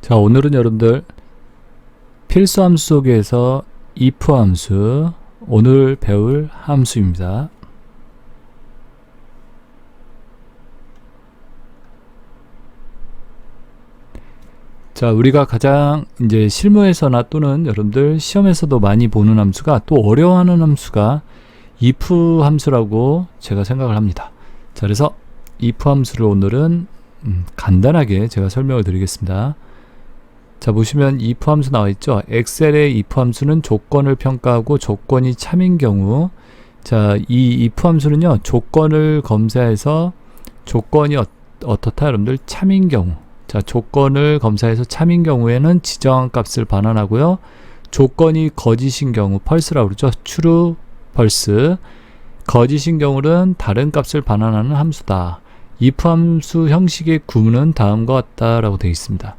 자, 오늘은 여러분들 필수 함수 속에서 if 함수, 오늘 배울 함수입니다. 자, 우리가 가장 이제 실무에서나 또는 여러분들 시험에서도 많이 보는 함수가, 또 어려워하는 함수가 if 함수라고 제가 생각을 합니다. 자, 그래서 if 함수를 오늘은 간단하게 제가 설명을 드리겠습니다. 자, 보시면 if 함수 나와 있죠. 엑셀의 if 함수는 조건을 평가하고 조건이 참인 경우, 자, 이 if 함수는요, 조건을 검사해서 조건이 어떻다 여러분들 참인 경우, 자, 조건을 검사해서 참인 경우에는 지정한 값을 반환하고요, 조건이 거짓인 경우, 펄스라고 그러죠. true, false. 거짓인 경우는 다른 값을 반환하는 함수다. if 함수 형식의 구문은 다음과 같다라고 되어 있습니다.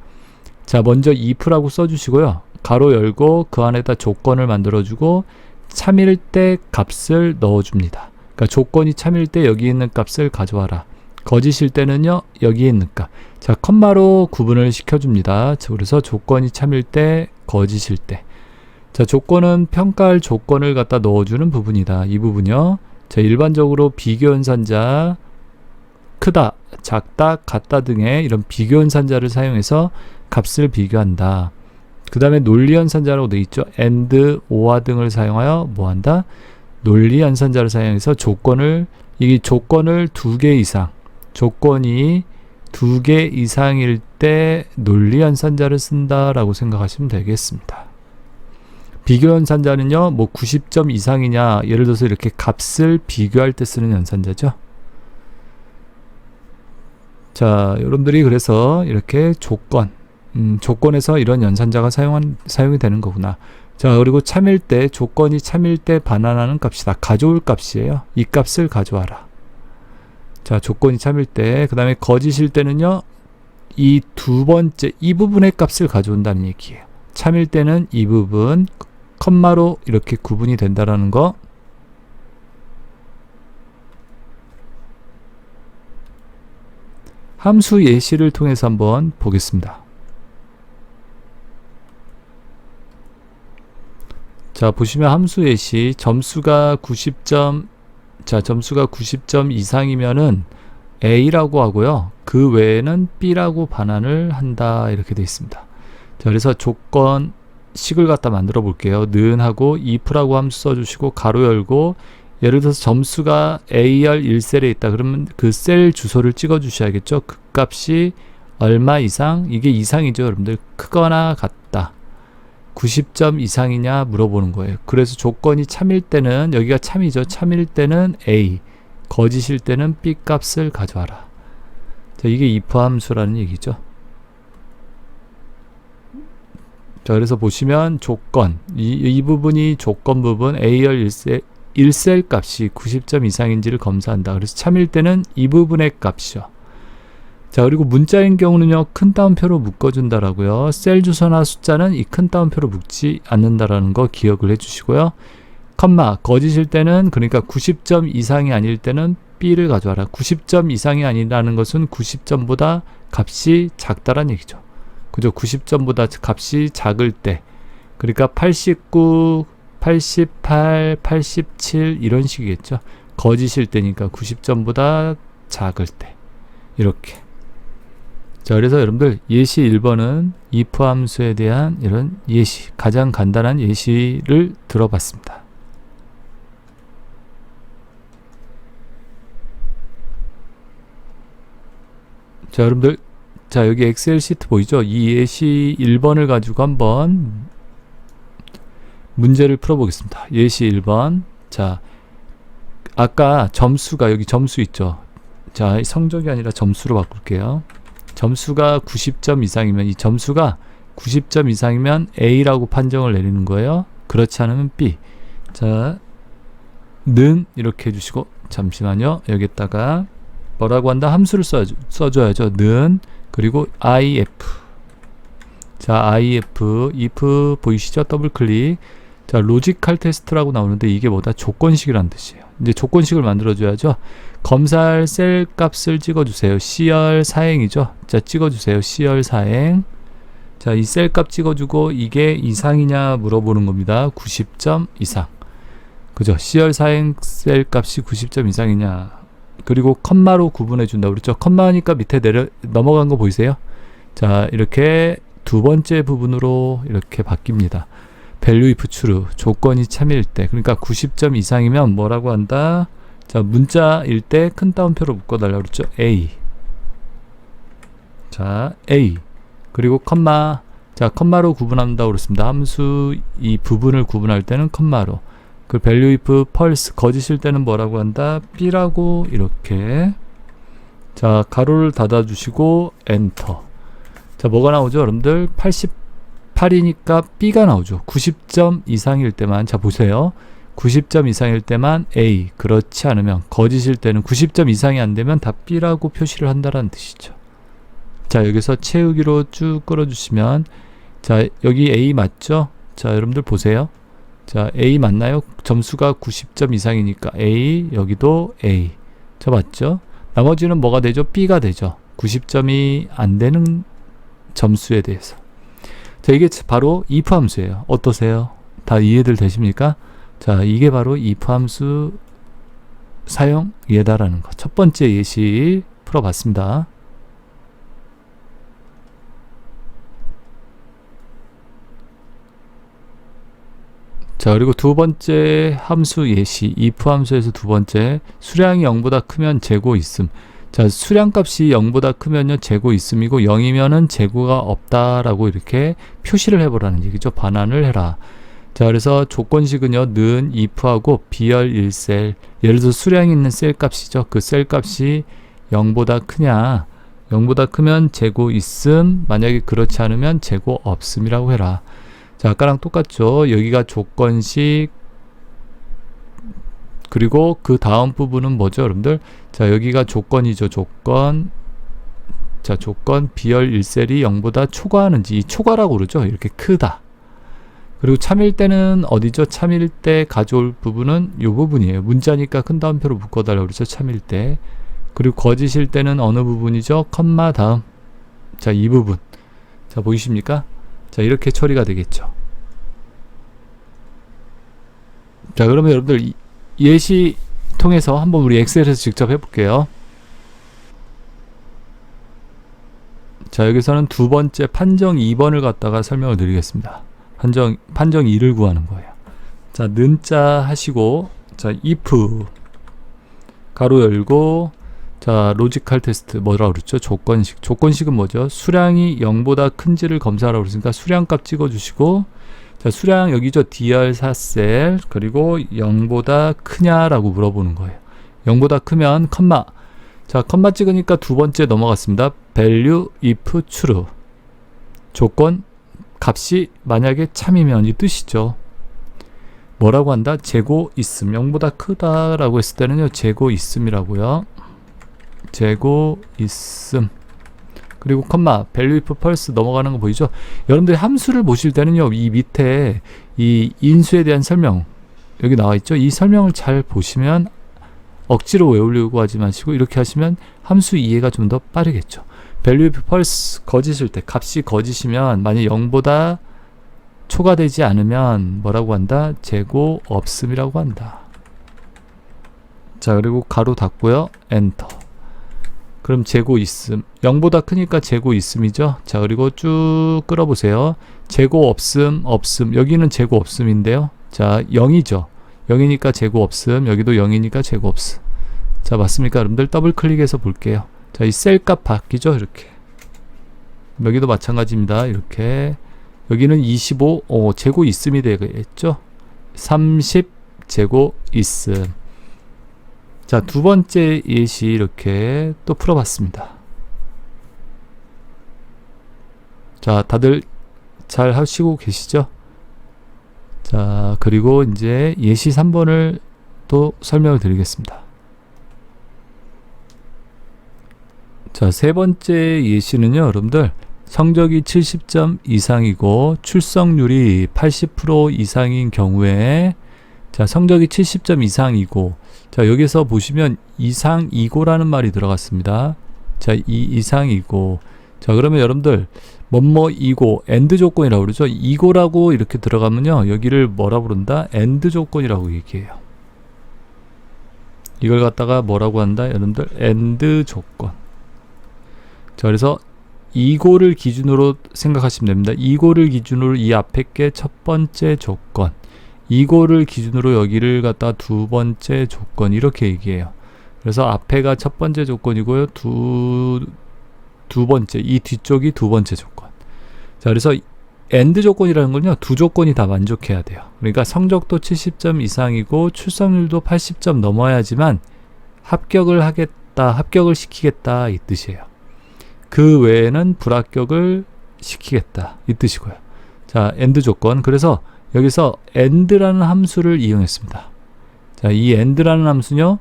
자, 먼저 if라고 써주시고요, 가로 열고 그 안에다 조건을 만들어주고 참일 때 값을 넣어줍니다. 그러니까 조건이 참일 때 여기 있는 값을 가져와라, 거짓일 때는요 여기에 있는 값. 자, 컴마로 구분을 시켜줍니다. 자, 그래서 조건이 참일 때, 거짓일 때. 자, 조건은 평가할 조건을 갖다 넣어주는 부분이다. 이 부분이요. 자, 일반적으로 비교연산자, 크다, 작다, 같다 등의 이런 비교연산자를 사용해서 값을 비교한다. 그 다음에 논리연산자라고 되어 있죠. and, or와 등을 사용하여 뭐한다? 논리연산자를 사용해서 이 조건을 2개 이상, 조건이 2개 이상일 때 논리연산자를 쓴다라고 생각하시면 되겠습니다. 비교연산자는요, 뭐 90점 이상이냐, 예를 들어서 이렇게 값을 비교할 때 쓰는 연산자죠. 자, 여러분들이 그래서 이렇게 조건에서 이런 연산자가 사용이 되는 거구나. 자, 그리고 참일 때, 조건이 참일 때 반환하는 값이다. 가져올 값이에요. 이 값을 가져와라. 자, 조건이 참일 때, 그 다음에 거짓일 때는요, 이 두 번째, 이 부분의 값을 가져온다는 얘기예요. 참일 때는 이 부분, 컴마로 이렇게 구분이 된다라는 거. 함수 예시를 통해서 한번 보겠습니다. 자, 보시면 함수 예시, 점수가 90점, 자, 점수가 90점 이상이면은 A라고 하고요, 그 외에는 B라고 반환을 한다, 이렇게 되어 있습니다. 자, 그래서 조건식을 갖다 만들어 볼게요. 는 하고 if라고 함수 써주시고 가로 열고, 예를 들어서 점수가 AR 1셀에 있다 그러면 그 셀 주소를 찍어 주셔야겠죠. 그 값이 얼마 이상, 이게 이상이죠 여러분들. 크거나 같다. 90점 이상이냐 물어보는 거예요. 그래서 조건이 참일 때는, 여기가 참이죠, 참일 때는 A, 거짓일 때는 B 값을 가져와라. 자, 이게 if 함수라는 얘기죠. 자, 그래서 보시면 조건, 이 부분이 조건 부분, AR 1셀 값이 90점 이상인지를 검사한다. 그래서 참일 때는 이 부분의 값이죠. 자, 그리고 문자인 경우는요, 큰 따옴표로 묶어준다라고요. 셀 주소나 숫자는 이 큰 따옴표로 묶지 않는다라는 거 기억을 해주시고요. 컴마, 거짓일 때는, 그러니까 90점 이상이 아닐 때는 B를 가져와라. 90점 이상이 아니라는 것은 90점보다 값이 작다란 얘기죠. 그죠? 90점보다 값이 작을 때, 그러니까 89, 88, 87 이런 식이겠죠. 거짓일 때니까 90점보다 작을 때, 이렇게. 자, 그래서 여러분들 예시 1번은 if 함수에 대한 이런 예시, 가장 간단한 예시를 들어봤습니다. 자, 여러분들, 자, 여기 엑셀 시트 보이죠? 이 예시 1번을 가지고 한번 문제를 풀어보겠습니다. 예시 1번. 자, 아까 점수가, 여기 점수 있죠? 자, 성적이 아니라 점수로 바꿀게요. 점수가 90점 이상이면, 이 점수가 90점 이상이면 A라고 판정을 내리는 거예요. 그렇지 않으면 B. 자, 는 이렇게 해주시고, 잠시만요. 여기에다가 뭐라고 한다? 함수를 써줘야죠. 는, 그리고 if. 자, if 보이시죠? 더블 클릭. 자, 로지컬 테스트라고 나오는데 이게 뭐다? 조건식이라는 뜻이에요. 이제 조건식을 만들어줘야죠. 검사할 셀 값을 찍어주세요. C열 사행이죠. 자, 찍어주세요. C열 사행. 자, 자, 이 셀 값 찍어주고 이게 이상이냐 물어보는 겁니다. 90점 이상. 그죠? C열 사행 셀 값이 90점 이상이냐. 그리고 컴마로 구분해 준다 그랬죠? 컴마니까 밑에 넘어간 거 보이세요? 자, 이렇게 두 번째 부분으로 이렇게 바뀝니다. value if true, 조건이 참일 때. 그러니까 90점 이상이면 뭐라고 한다? 자, 문자일 때 큰 따옴표로 묶어달라고 그랬죠? A. 자, A. 그리고 컴마. 자, 컴마로 구분한다고 그랬습니다. 함수 이 부분을 구분할 때는 컴마로. 그 value if false, 거짓일 때는 뭐라고 한다? B라고 이렇게. 자, 가로를 닫아주시고 엔터. 자, 뭐가 나오죠? 여러분들 88이니까 B가 나오죠. 90점 이상일 때만. 자, 보세요. 90점 이상일 때만 A, 그렇지 않으면 거짓일 때는 90점 이상이 안 되면 다 B라고 표시를 한다는 뜻이죠. 자, 여기서 채우기로 쭉 끌어주시면, 자, 여기 A 맞죠? 자, 여러분들 보세요. 자, A 맞나요? 점수가 90점 이상이니까 A, 여기도 A. 자, 맞죠? 나머지는 뭐가 되죠? B가 되죠. 90점이 안 되는 점수에 대해서. 자, 이게 바로 if 함수예요. 어떠세요? 다 이해들 되십니까? 자, 이게 바로 if 함수 사용 예다라는 거. 첫 번째 예시 풀어봤습니다. 자, 그리고 두 번째 함수 예시, if 함수에서 두 번째, 수량이 0보다 크면 재고 있음. 자, 수량값이 0보다 크면요 재고 있음이고 0이면은 재고가 없다라고 이렇게 표시를 해보라는 얘기죠. 반환을 해라. 자, 그래서 조건식은요 는 if하고 비열 1셀, 예를 들어서 수량이 있는 셀 값이죠. 그 셀 값이 0보다 크냐, 0보다 크면 재고 있음, 만약에 그렇지 않으면 재고 없음이라고 해라. 자, 아까랑 똑같죠. 여기가 조건식, 그리고 그 다음 부분은 뭐죠, 여러분들? 자, 여기가 조건이죠. 조건. 자, 조건 비열 1셀이 0보다 초과하는지, 이 초과라고 그러죠. 이렇게 크다. 그리고 참일 때는 어디죠? 참일 때 가져올 부분은 이 부분이에요. 문자니까 큰 따옴표로 묶어달라고 그러죠. 참일 때. 그리고 거짓일 때는 어느 부분이죠? 컴마 다음. 자, 이 부분. 자, 보이십니까? 자, 이렇게 처리가 되겠죠. 자, 그러면 여러분들 예시 통해서 한번 우리 엑셀에서 직접 해볼게요. 자, 여기서는 두 번째 판정 2번을 갖다가 설명을 드리겠습니다. 판정 2를 구하는 거예요. 자, 는자 하시고, 자, if 가로 열고, 자, 로지컬 테스트 뭐라고 그랬죠? 조건식. 조건식은 뭐죠? 수량이 0보다 큰지를 검사하라고 그랬으니까 수량값 찍어주시고, 자, 수량 여기죠? DR4셀, 그리고 0보다 크냐라고 물어보는 거예요. 0보다 크면 컴마. 자, 컴마 찍으니까 두 번째 넘어갔습니다. value if true. 조건 값이 만약에 참이면 이 뜻이죠. 뭐라고 한다? 재고 있음. 0보다 크다라고 했을 때는요, 재고 있음이라고요. 재고 있음. 그리고 컴마, value if false 넘어가는 거 보이죠? 여러분들이 함수를 보실 때는요, 이 밑에 이 인수에 대한 설명 여기 나와 있죠? 이 설명을 잘 보시면 억지로 외우려고 하지 마시고 이렇게 하시면 함수 이해가 좀 더 빠르겠죠. value if false, 거짓일 때, 값이 거짓이면 만약 0보다 초과되지 않으면 뭐라고 한다? 재고 없음이라고 한다. 자, 그리고 가로 닫고요, 엔터. 그럼 재고 있음. 0보다 크니까 재고 있음이죠. 자, 그리고 쭉 끌어보세요. 재고 없음, 없음. 여기는 재고 없음인데요. 자, 0이죠. 0이니까 재고 없음. 여기도 0이니까 재고 없음. 자, 맞습니까? 여러분들 더블 클릭해서 볼게요. 자, 이 셀 값 바뀌죠? 이렇게. 여기도 마찬가지입니다. 이렇게. 여기는 25, 재고 있음이 되겠죠? 30 재고 있음. 자, 두 번째 예시 이렇게 또 풀어봤습니다. 자, 다들 잘 하시고 계시죠? 자, 그리고 이제 예시 3번을 또 설명을 드리겠습니다. 자, 세 번째 예시는요, 여러분들 성적이 70점 이상이고 출석률이 80% 이상인 경우에, 자, 성적이 70점 이상이고, 자, 여기서 보시면 이상이고라는 말이 들어갔습니다. 자, 이 이상이고. 자, 그러면 여러분들 뭐뭐이고 AND 조건이라고 그러죠. 이고라고 이렇게 들어가면요, 여기를 뭐라 부른다? AND 조건이라고 얘기해요. 이걸 갖다가 뭐라고 한다? 여러분들 AND 조건. 자, 그래서 이고를 기준으로 생각하시면 됩니다. 이고를 기준으로 이 앞에 게 첫 번째 조건, 이고를 기준으로 여기를 갖다 두 번째 조건, 이렇게 얘기해요. 그래서 앞에가 첫 번째 조건이고요, 두 번째, 이 뒤쪽이 두 번째 조건. 자, 그래서 AND 조건이라는 건요, 두 조건이 다 만족해야 돼요. 그러니까 성적도 70점 이상이고 출석률도 80점 넘어야지만 합격을 하겠다, 합격을 시키겠다, 이 뜻이에요. 그 외에는 불합격을 시키겠다, 이 뜻이고요. 자, AND 조건. 그래서 여기서 AND라는 함수를 이용했습니다. 자, 이 AND라는 함수는요,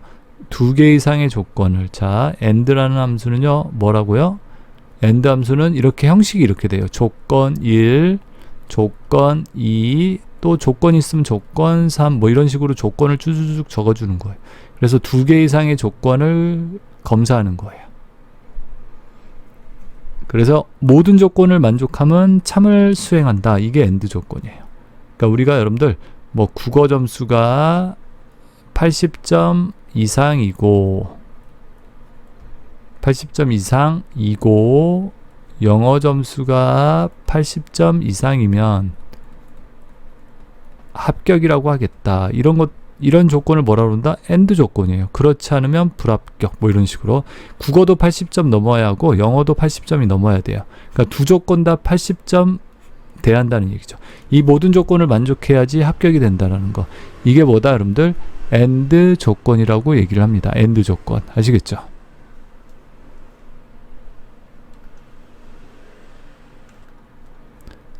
두 개 이상의 조건을, 자, AND라는 함수는요, 뭐라고요? AND 함수는 이렇게 형식이 이렇게 돼요. 조건 1, 조건 2, 또 조건이 있으면 조건 3, 뭐 이런 식으로 조건을 쭉쭉쭉 적어주는 거예요. 그래서 두 개 이상의 조건을 검사하는 거예요. 그래서 모든 조건을 만족하면 참을 수행한다. 이게 AND 조건이에요. 그러니까 우리가 여러분들 뭐 국어 점수가 80점 이상이고 80점 이상이고 영어 점수가 80점 이상이면 합격이라고 하겠다. 이런 조건을 뭐라고 그런다? AND 조건이에요. 그렇지 않으면 불합격, 뭐 이런 식으로. 국어도 80점 넘어야 하고 영어도 80점이 넘어야 돼요. 그러니까 두 조건 다 80점 돼야 한다는 얘기죠. 이 모든 조건을 만족해야지 합격이 된다는 거. 이게 뭐다, 여러분들? AND 조건이라고 얘기를 합니다. AND 조건. 아시겠죠?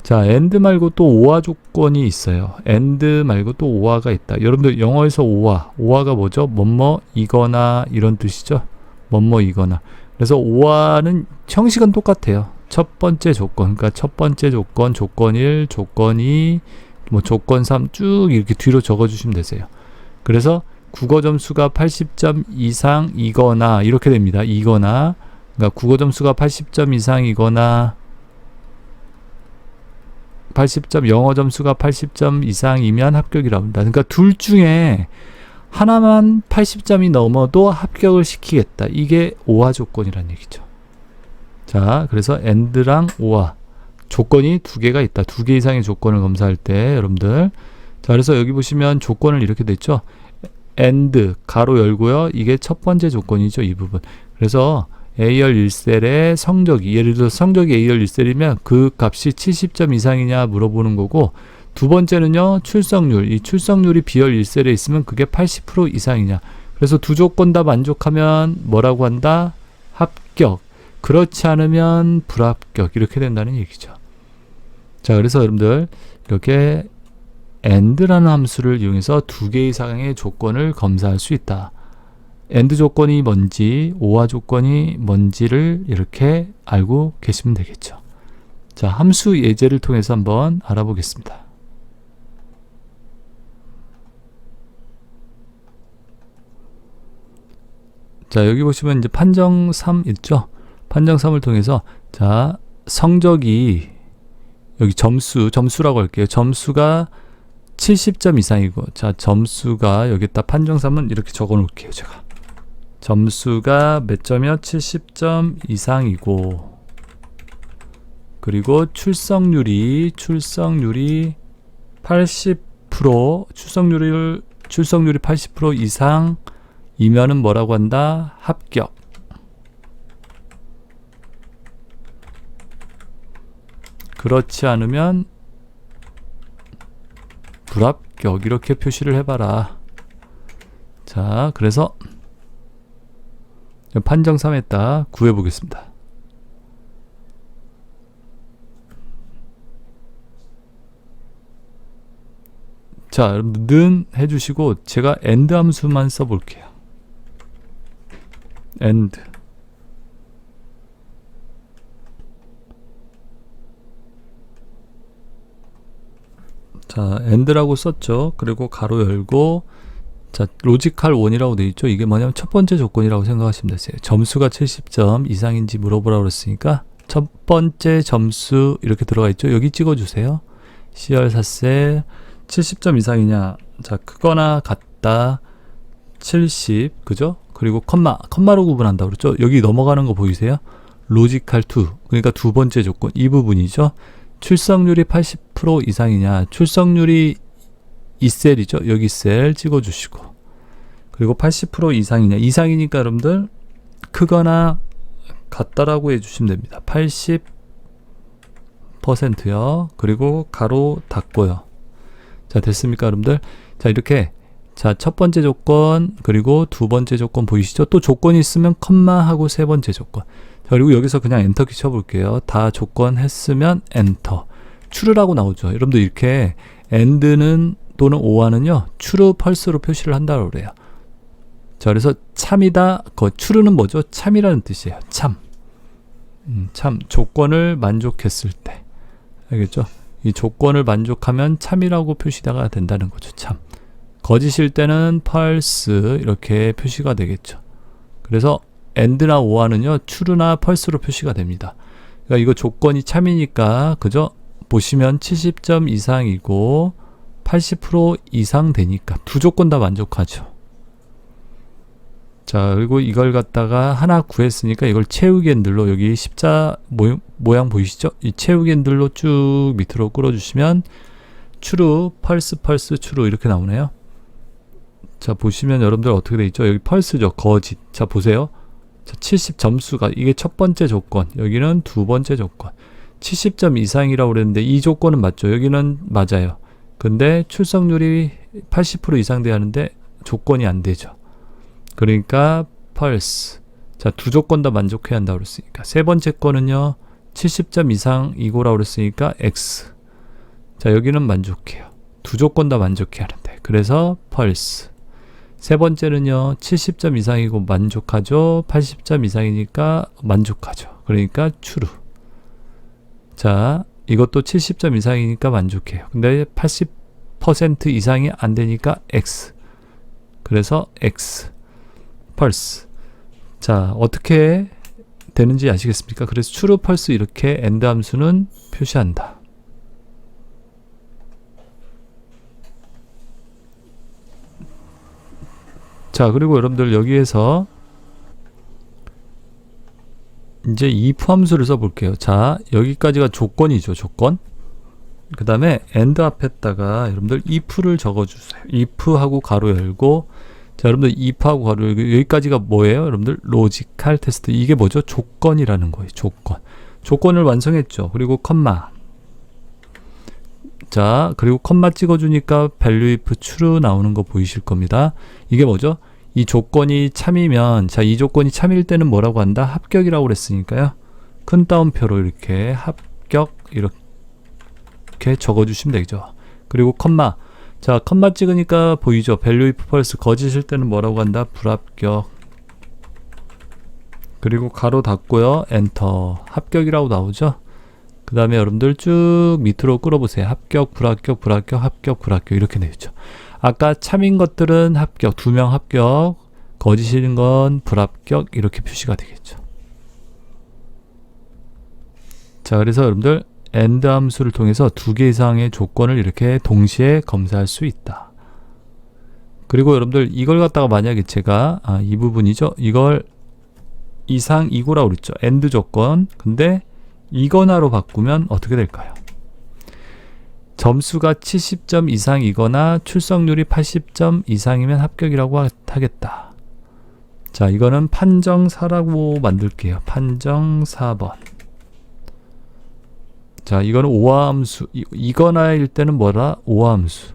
자, AND 말고 또 OR 조건이 있어요. AND 말고 또 OR가 있다. 여러분들 영어에서 OR가 뭐죠? 뭐뭐이거나 이런 뜻이죠. 뭐뭐이거나. 그래서 OR는 형식은 똑같아요. 첫 번째 조건, 그러니까 첫 번째 조건, 조건 1, 조건 2, 뭐 조건 3 쭉 이렇게 뒤로 적어주시면 되세요. 그래서 국어 점수가 80점 이상이거나 이렇게 됩니다. 이거나, 그러니까 국어 점수가 80점 이상이거나 80점, 영어 점수가 80점 이상이면 합격이라고 합니다. 그러니까 둘 중에 하나만 80점이 넘어도 합격을 시키겠다. 이게 OR 조건이라는 얘기죠. 자, 그래서 AND랑 OR 조건이 두 개가 있다. 두 개 이상의 조건을 검사할 때 여러분들, 자, 그래서 여기 보시면 조건을 이렇게 됐죠. AND 가로 열고요. 이게 첫 번째 조건이죠. 이 부분. 그래서 A열 1셀의 성적이, 예를 들어 성적이 A열 1셀이면 그 값이 70점 이상이냐 물어보는 거고, 두 번째는요, 출석률. 이 출석률이 B열 1셀에 있으면 그게 80% 이상이냐. 그래서 두 조건 다 만족하면 뭐라고 한다? 합격. 그렇지 않으면 불합격. 이렇게 된다는 얘기죠. 자, 그래서 여러분들 이렇게 AND라는 함수를 이용해서 두 개 이상의 조건을 검사할 수 있다. AND 조건이 뭔지, OR 조건이 뭔지를 이렇게 알고 계시면 되겠죠. 자, 함수 예제를 통해서 한번 알아보겠습니다. 자, 여기 보시면 이제 판정 3 있죠? 판정 3을 통해서, 자, 성적이, 여기 점수라고 할게요. 점수가 70점 이상이고, 자, 점수가 여기다 판정 3은 이렇게 적어 놓을게요, 제가. 점수가 몇 점이요? 70점 이상이고, 그리고 출석률이 80%, 출석률이 80% 이상이면은 뭐라고 한다? 합격. 그렇지 않으면 불합격. 이렇게 표시를 해봐라. 자, 그래서 판정 3에다 구해보겠습니다. 자, 여러분 는 해주시고 제가 AND 함수만 써볼게요. AND. 자, AND라고 썼죠. 그리고 가로 열고, 자, 로지컬 1이라고 되어 있죠. 이게 뭐냐면 첫 번째 조건이라고 생각하시면 되세요. 점수가 70점 이상인지 물어보라고 그랬으니까 첫 번째 점수 이렇게 들어가 있죠. 여기 찍어주세요. C열 삿세 70점 이상이냐. 자, 크거나 같다 70, 그죠? 그리고 컴마로 구분한다 그랬죠. 여기 넘어가는 거 보이세요? 로지컬 2, 그러니까 두 번째 조건 이 부분이죠. 출석률이 80% 이상이냐. 출석률이 이 셀이죠. 여기 셀 찍어주시고, 그리고 80% 이상이냐. 이상이니까 여러분들 크거나 같다라고 해주시면 됩니다. 80%요. 그리고 가로 닫고요. 자, 됐습니까 여러분들? 자, 이렇게, 자, 첫 번째 조건 그리고 두 번째 조건 보이시죠? 또 조건이 있으면 컴마하고 세 번째 조건. 자, 그리고 여기서 그냥 엔터키 쳐볼게요. 다 조건 했으면 엔터. true라고 나오죠. 여러분들 이렇게 and는 또는 or는요 true, false로 표시를 한다고 그래요. 자, 그래서 참이다. true는 뭐죠? 참이라는 뜻이에요. 참. 참, 조건을 만족했을 때. 알겠죠? 이 조건을 만족하면 참이라고 표시가 된다는 거죠. 참. 거짓일 때는 false 이렇게 표시가 되겠죠. 그래서 and나 or는요 true나 false로 표시가 됩니다. 그러니까 이거 조건이 참이니까, 그죠? 보시면 70점 이상이고 80% 이상 되니까 두 조건 다 만족하죠. 자, 그리고 이걸 갖다가 하나 구했으니까 이걸 채우기 핸들로, 여기 십자 모양 보이시죠? 이 채우기 핸들로 쭉 밑으로 끌어주시면 true, false, false, true 이렇게 나오네요. 자, 보시면 여러분들 어떻게 돼 있죠? 여기 false죠. 거짓. 자, 보세요. 자, 70 점수가 이게 첫 번째 조건, 여기는 두 번째 조건. 70점 이상이라고 그랬는데 이 조건은 맞죠? 여기는 맞아요. 근데 출석률이 80% 이상 돼야 하는데 조건이 안 되죠. 그러니까 false. 자, 두 조건 다 만족해야 한다고 그랬으니까. 세 번째 거는요 70점 이상이고라고 그랬으니까 x. 자, 여기는 만족해요. 두 조건 다 만족해야 하는데, 그래서 false. 세 번째는요 70점 이상이고 만족하죠. 80점 이상이니까 만족하죠. 그러니까 true. 자, 이것도 70점 이상이니까 만족해요. 근데 80% 이상이 안 되니까 x. 그래서 x. false. 자, 어떻게 되는지 아시겠습니까? 그래서 true, false 이렇게 and 함수는 표시한다. 자, 그리고 여러분들 여기에서 이제 if 함수를 써볼게요. 자, 여기까지가 조건이죠. 조건. 그 다음에 and 앞에다가 여러분들 if를 적어주세요. if하고 가로 열고, 자, 여러분들 if하고 가로 열고, 여기까지가 뭐예요? 여러분들 로지컬 테스트. 이게 뭐죠? 조건이라는 거예요. 조건. 조건을 완성했죠. 그리고 컴마. 자, 그리고 컴마 찍어주니까 value if true 나오는 거 보이실 겁니다. 이게 뭐죠? 이 조건이 참이면, 자, 이 조건이 참일 때는 뭐라고 한다? 합격이라고 그랬으니까요. 큰 따옴표로 이렇게 합격 이렇게 적어주시면 되죠. 그리고 컴마. 자, 컴마 찍으니까 보이죠? value if false. 거짓일 때는 뭐라고 한다? 불합격. 그리고 가로 닫고요. 엔터. 합격이라고 나오죠? 그 다음에 여러분들 쭉 밑으로 끌어보세요. 합격, 불합격, 불합격, 합격, 불합격 이렇게 되어있죠. 아까 참인 것들은 합격, 2명 합격, 거짓인 건 불합격 이렇게 표시가 되겠죠. 자, 그래서 여러분들 and 함수를 통해서 2개 이상의 조건을 이렇게 동시에 검사할 수 있다. 그리고 여러분들 이걸 갖다가 만약에 제가 이 부분이죠. 이걸 이상이고라고 그랬죠. and 조건. 근데 이거나로 바꾸면 어떻게 될까요? 점수가 70점 이상이거나 출석률이 80점 이상이면 합격이라고 하겠다. 자, 이거는 판정 4라고 만들게요. 판정 4번. 자, 이거는 오함수. 이거나일 때는 뭐라? 오함수.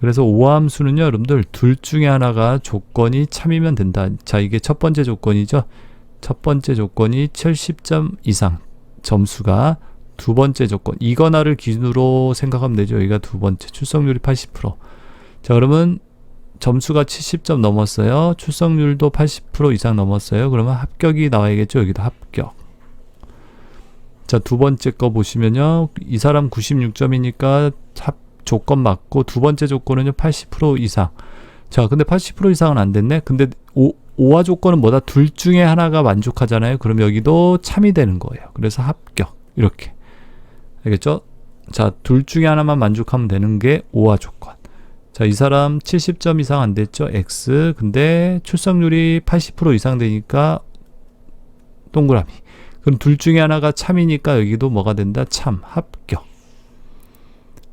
그래서 오함수는요, 여러분들 둘 중에 하나가 조건이 참이면 된다. 자, 이게 첫 번째 조건이죠. 첫 번째 조건이 70점 이상 점수가, 두 번째 조건 이거나를 기준으로 생각하면 되죠. 여기가 두 번째 출석률이 80%. 자, 그러면 점수가 70점 넘었어요. 출석률도 80% 이상 넘었어요. 그러면 합격이 나와야겠죠. 여기도 합격. 자, 두 번째 거 보시면요, 이 사람 96점이니까 조건 맞고, 두 번째 조건은요 80% 이상. 자, 근데 80% 이상은 안 됐네. 근데 오화 조건은 뭐다? 둘 중에 하나가 만족하잖아요. 그럼 여기도 참이 되는 거예요. 그래서 합격. 이렇게. 알겠죠? 자, 둘 중에 하나만 만족하면 되는 게 오화 조건. 자, 이 사람 70점 이상 안 됐죠? X. 근데 출석률이 80% 이상 되니까 동그라미. 그럼 둘 중에 하나가 참이니까 여기도 뭐가 된다? 참. 합격.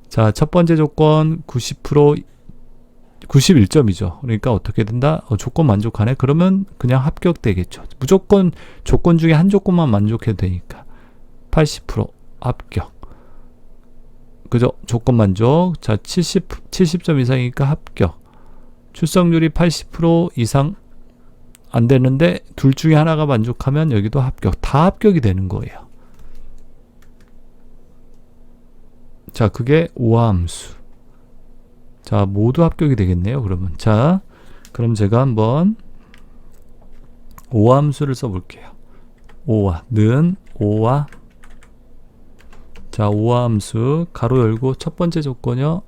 자, 첫 번째 조건 90% 91점이죠. 그러니까 어떻게 된다? 조건 만족하네? 그러면 그냥 합격되겠죠. 무조건 조건 중에 한 조건만 만족해도 되니까 80% 합격. 그죠? 조건 만족. 자, 70점 이상이니까 합격. 출석률이 80% 이상 안 되는데 둘 중에 하나가 만족하면 여기도 합격. 다 합격이 되는 거예요. 자, 그게 오함수. 자, 모두 합격이 되겠네요. 그러면. 자, 그럼 제가 한번 오함수를 써볼게요. 오화는 오화. 자, 오화함수 가로 열고 첫 번째 조건이요.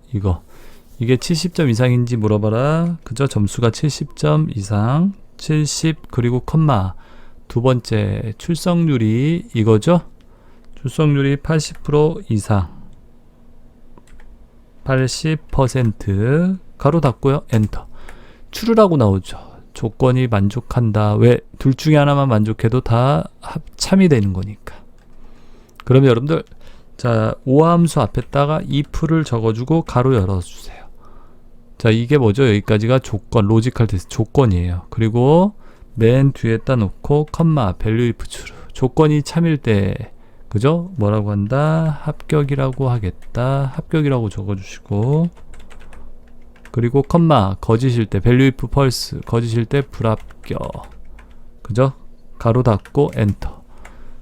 이게 70점 이상인지 물어봐라. 그죠? 점수가 70점 이상. 70 그리고 컴마. 두 번째 출석률이 이거죠? 출석률이 80% 이상. 80% 가로 닫고요. 엔터. 추르라고 나오죠. 조건이 만족한다. 왜? 둘 중에 하나만 만족해도 다 참이 되는 거니까. 그러면 여러분들 자, 오함수 앞에다가 if를 적어주고 가로 열어주세요. 자, 이게 뭐죠? 여기까지가 조건, 로지컬 테스트 조건이에요. 그리고 맨 뒤에다 놓고 컴마, value if true. 조건이 참일 때 그죠? 뭐라고 한다? 합격이라고 하겠다. 합격이라고 적어주시고 그리고 컴마, 거짓일 때 value if false, 거짓일 때 불합격. 그죠? 가로 닫고 엔터.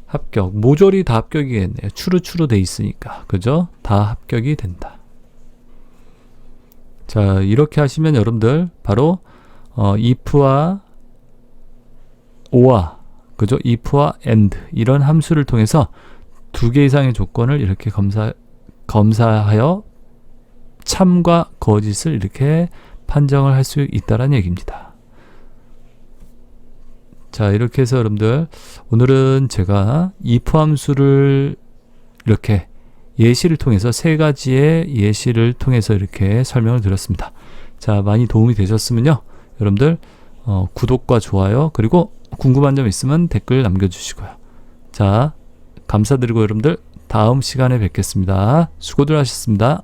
합격. 모조리 다 합격이겠네요. 추루 돼 있으니까. 그죠? 다 합격이 된다. 자, 이렇게 하시면 여러분들 바로 if와 or와 그죠? if와 and 이런 함수를 통해서 두 개 이상의 조건을 이렇게 검사하여 참과 거짓을 이렇게 판정을 할 수 있다는 얘기입니다. 자, 이렇게 해서 여러분들 오늘은 제가 if 함수를 이렇게 예시를 통해서 세 가지의 예시를 통해서 이렇게 설명을 드렸습니다. 자, 많이 도움이 되셨으면요. 여러분들 구독과 좋아요 그리고 궁금한 점 있으면 댓글 남겨주시고요. 자, 감사드리고 여러분들 다음 시간에 뵙겠습니다. 수고들 하셨습니다.